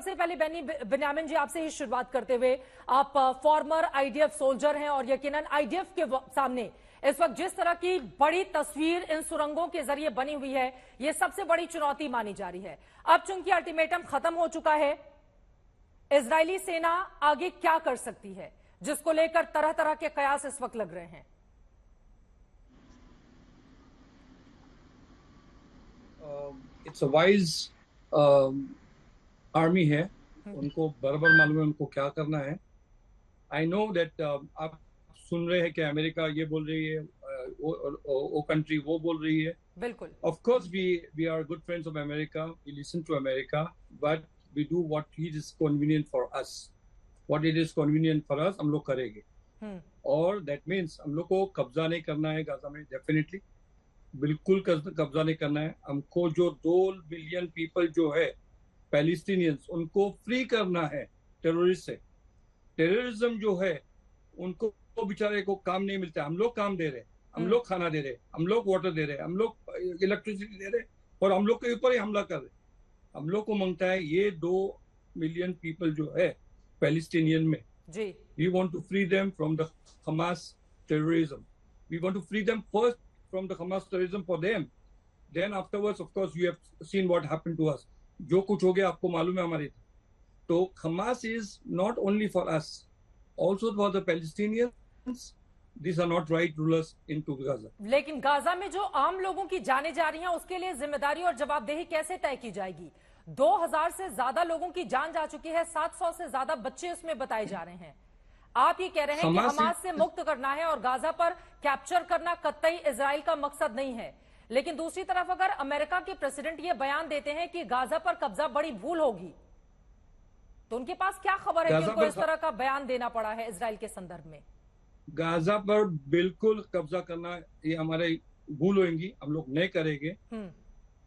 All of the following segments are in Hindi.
सबसे पहले बेन्यामिन जी आपसे ही शुरुआत करते हुए, आप फॉर्मर आईडीएफ सोल्जर हैं और यकीनन आईडीएफ के सामने इस वक्त जिस तरह की बड़ी तस्वीर इन सुरंगों के जरिए बनी हुई है, ये सबसे बड़ी चुनौती मानी जा रही है। अब चूंकि अल्टीमेटम खत्म हो चुका है, इजरायली सेना आगे क्या कर सकती है, जिसको लेकर तरह तरह के कयास इस वक्त लग रहे हैं? इट्स अ वाइज आर्मी है, उनको बराबर मालूम है उनको क्या करना है। आई नो दैट आप सुन रहे हैं कि अमेरिका ये बोल रही है, वो कंट्री वो बोल रही है। बिल्कुल, of course we are good friends of America, we listen to America, but we do what is convenient for us. What it is convenient for us हम लोग करेंगे। और दैट मीन्स हम लोग को कब्जा नहीं करना है गाजा में, डेफिनेटली बिल्कुल कब्जा नहीं करना है हमको। जो 2 बिलियन पीपल जो है पैलेस्टीनियंस, उनको फ्री करना है टेररिस्ट से। टेररिज्म जो है उनको बेचारे को काम नहीं मिलता, हम लोग काम दे रहे, हम लोग खाना दे रहे, हम लोग वाटर दे रहे, हम लोग इलेक्ट्रिसिटी दे रहे, और हम लोग के ऊपर ही हमला कर रहे। हम लोग को मांगता है ये 2 मिलियन पीपल जो है पैलेस्टीनियन में, we want to free them from the Hamas terrorism. We want to free them first from the Hamas terrorism for them. Then afterwards, of course, you have seen what happened to us. जो कुछ हो गया आपको मालूम है हमारे। तो Hamas is not only for us, also for the Palestinians. These are not right rulers into Gaza. लेकिन गाजा में जो आम लोगों की जाने जा रही हैं, उसके लिए जिम्मेदारी और जवाबदेही कैसे तय की जाएगी? 2000 से ज्यादा लोगों की जान जा चुकी है, 700 से ज्यादा बच्चे उसमें बताए जा रहे हैं। आप ये कह रहे हैं कि हमास से मुक्त करना है और गाजा पर कैप्चर करना कतई इजराइल का मकसद नहीं है, लेकिन दूसरी तरफ अगर अमेरिका के प्रेसिडेंट ये बयान देते हैं कि गाजा पर कब्जा बड़ी भूल होगी, तो उनके पास क्या खबर है कि उनको इस तरह का बयान देना पड़ा है इजराइल के संदर्भ में? गाजा पर बिल्कुल कब्जा करना ये हमारे भूल होगी, हम लोग नहीं करेंगे।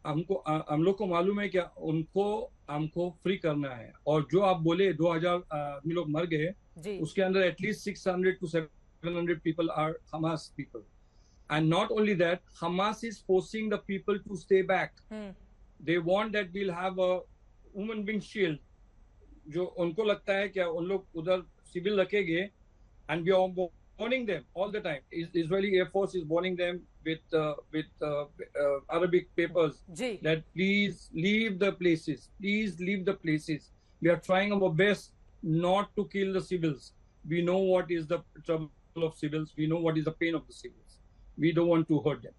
हम लोग को मालूम है क्या उनको हमको फ्री करना है। और जो आप बोले 2000 आदमी लोग मर गए, उसके अंदर at least 600 to 700 people are Hamas people. And not only that, Hamas is forcing the people to stay back. They want that we'll have a woman wing shield. जो उनको लगता है क्या उन लोग उधर सिविल रखेंगे, and we are warning them all the time. Israeli Air Force is warning them with Arabic papers that please leave the places. Please leave the places. We are trying our best not to kill the civils. We know what is the trouble of civils. We know what is the pain of the civils. We don't want to hurt them.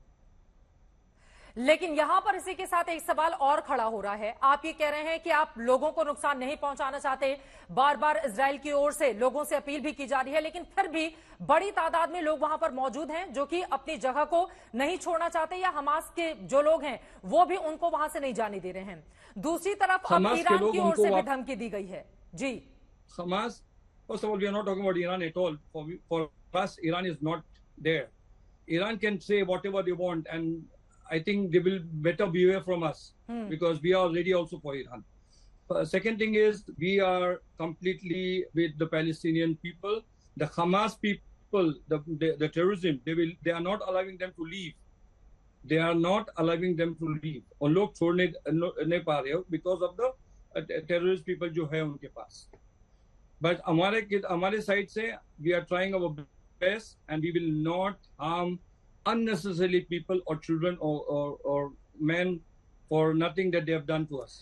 लेकिन यहां पर इसी के साथ एक सवाल और खड़ा हो रहा है। आप ये कह रहे हैं कि आप लोगों को नुकसान नहीं पहुंचाना चाहते, बार बार इजराइल की ओर से लोगों से अपील भी की जा रही है, लेकिन फिर भी बड़ी तादाद में लोग वहां पर मौजूद हैं जो कि अपनी जगह को नहीं छोड़ना चाहते, या हमास के जो लोग हैं वो भी उनको वहां से नहीं जाने दे रहे हैं। दूसरी तरफ अब ईरान की ओर से भी धमकी दी गई है। जी, Hamas, first of all, we are not talking about Iran at all. For us, Iran is not there. Iran can say whatever they want, and I think they will better beware from us because we are ready also for Iran. Second thing is we are completely with the Palestinian people. The Hamas people, the terrorism, they are not allowing them to leave. They are not allowing them to leave. उन लोग छोड़ने नहीं पा रहे हो because of the terrorist people जो है उनके पास। But हमारे side से we are trying our best and we will not harm unnecessarily people or children or men for nothing that they have done to us.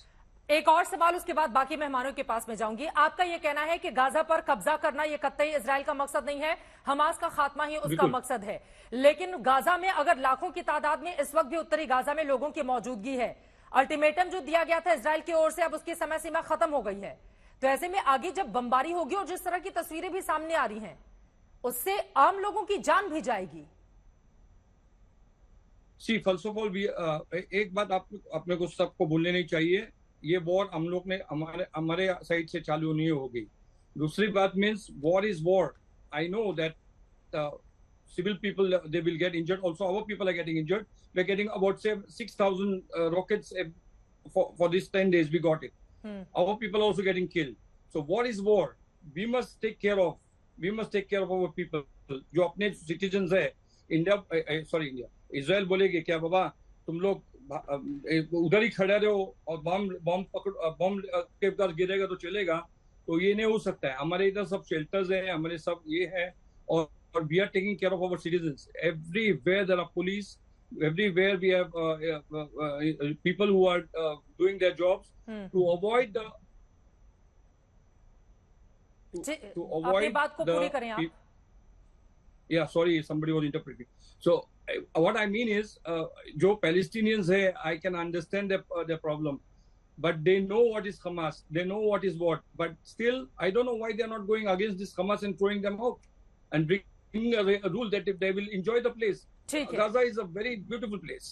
एक और सवाल उसके बाद बाकी मेहमानों के पास में जाऊंगी। आपका यह कहना है कि गाजा पर कब्जा करना यह कतई इजराइल का मकसद नहीं है, हमास का खात्मा ही उसका मकसद है। लेकिन गाजा में अगर लाखों की तादाद में इस वक्त भी उत्तरी गाजा में लोगों की मौजूदगी है, अल्टीमेटम जो दिया गया था इजराइल की ओर से अब उसकी समय सीमा खत्म हो गई है, तो ऐसे में आगे जब बमबारी होगी और जिस तरह की तस्वीरें भी सामने आ रही हैं, उससे आम लोगों की जान भी जाएगी। See, first of all, एक बात अपने को सबको भूलने नहीं चाहिए, ये वॉर हम लोग ने हमारे साइड से चालू नहीं होगी। दूसरी बात means war is war. I know that civil people they will get injured. Also, our people are getting injured. We're getting about say 6,000 rockets for these 10 days. We got it. Our people are also getting killed. So what is war? We must take care of. We must take care of our people. जो अपने citizens है, इंडिया, इजराइल बोलेगे क्या बाबा तुम लोग उधर ही खड़े रहो और बम के पास गिरेगा तो चलेगा, तो ये नहीं हो सकता है। हमारे इधर सब शेल्टर्स हैं, हमारे सब ये है, और we are taking care of our citizens. Everywhere there are police, everywhere we have people who are doing their jobs to avoid the to अपनी avoid बात को पूरी करें आप। yeah, sorry, somebody was interpreting. So what I mean is जो Palestinians है, I can understand their problem, but they know what is Hamas, they know what is what, but still I don't know why they are not going against this Hamas and throwing them out and bringing a rule that if they will enjoy the place. Gaza is a very beautiful place.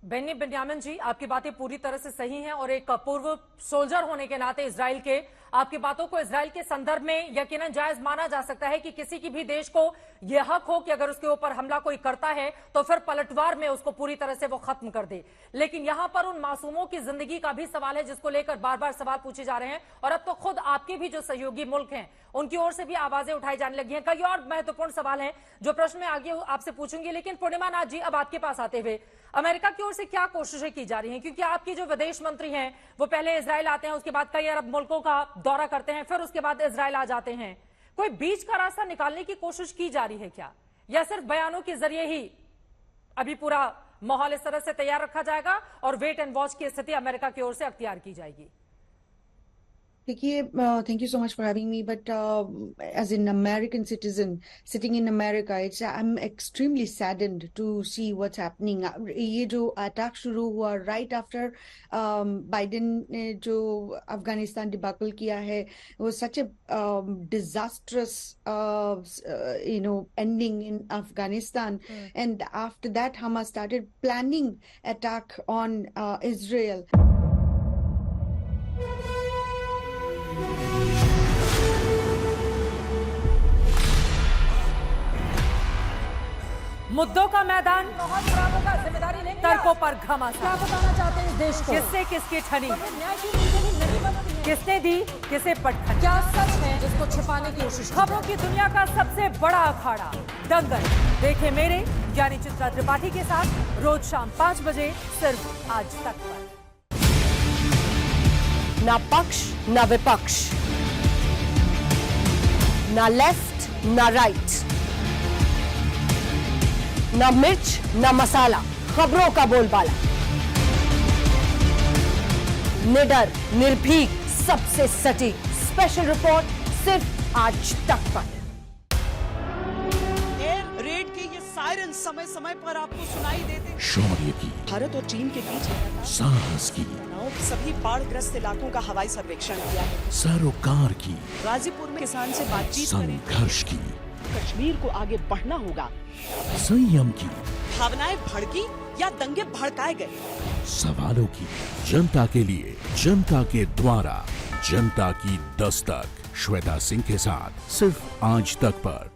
Benny Binyamin ji, आपकी बातें पूरी तरह से सही हैं और एक पूर्व सोल्जर होने के नाते इजराइल के, आपकी बातों को इजराइल के संदर्भ में यकीनन जायज माना जा सकता है कि किसी की भी देश को यह हक हो कि अगर उसके ऊपर हमला कोई करता है तो फिर पलटवार में उसको पूरी तरह से वो खत्म कर दे। लेकिन यहां पर उन मासूमों की जिंदगी का भी सवाल है जिसको लेकर बार बार सवाल पूछे जा रहे हैं, और अब तो खुद आपके भी जो सहयोगी मुल्क हैं उनकी ओर से भी आवाजें उठाई जाने लगी हैं। कई और महत्वपूर्ण सवाल हैं जो प्रश्न में आगे आपसे पूछूंगी, लेकिन पूर्णिमा नाथ जी, अब आपके पास आते हुए अमेरिका की ओर से क्या कोशिशें की जा रही हैं? क्योंकि आपकी जो विदेश मंत्री हैं वो पहले इजराइल आते हैं, उसके बाद कई अरब मुल्कों का दौरा करते हैं, फिर उसके बाद इजराइल आ जाते हैं। कोई बीच का रास्ता निकालने की कोशिश की जा रही है क्या, या सिर्फ बयानों के जरिए ही अभी पूरा माहौल इस तरह से तैयार रखा जाएगा और वेट एंड वॉच की स्थिति अमेरिका की ओर से अख्तियार की जाएगी? देखिए, thank you so much for having me, but as an American citizen sitting in America, I'm extremely saddened to see what's happening. ये जो अटैक शुरू हुआ right after बाइडेन ने जो अफगानिस्तान डिबाकल किया है, वो such a disastrous ending in Afghanistan, and after that Hamas started planning attack on Israel. मुद्दों का मैदान, जिम्मेदारी लेंगे, तर्कों पर घमासान। क्या बताना चाहते हैं इस देश को? किससे किसकी ठनी, किसने दी किसे पटखनी, क्या सच है जिसको छिपाने की कोशिश? खबरों की दुनिया का सबसे बड़ा अखाड़ा दंगल देखे मेरे यानी चित्रा त्रिपाठी के साथ रोज शाम 5 बजे सिर्फ आज तक पर। ना पक्ष ना विपक्ष, ना लेफ्ट ना राइट, ना मिर्च ना मसाला, खबरों का बोलबाला, निडर निर्भीक सबसे सटीक स्पेशल रिपोर्ट सिर्फ आज तक पर। एयर रेड के ये सायरन समय समय पर आपको सुनाई देते। शौर्य की, भारत और चीन के बीच साहस की, सभी बाढ़ग्रस्त इलाकों का हवाई सर्वेक्षण किया है। सरोकार की, गाजीपुर में किसान से बातचीत करें। संघर्ष की, कश्मीर को आगे बढ़ना होगा। संयम की, भावनाएं भड़की या दंगे भड़काए गए, सवालों की, जनता के लिए, जनता के द्वारा, जनता की दस्तक। श्वेता सिंह के साथ सिर्फ आज तक पर।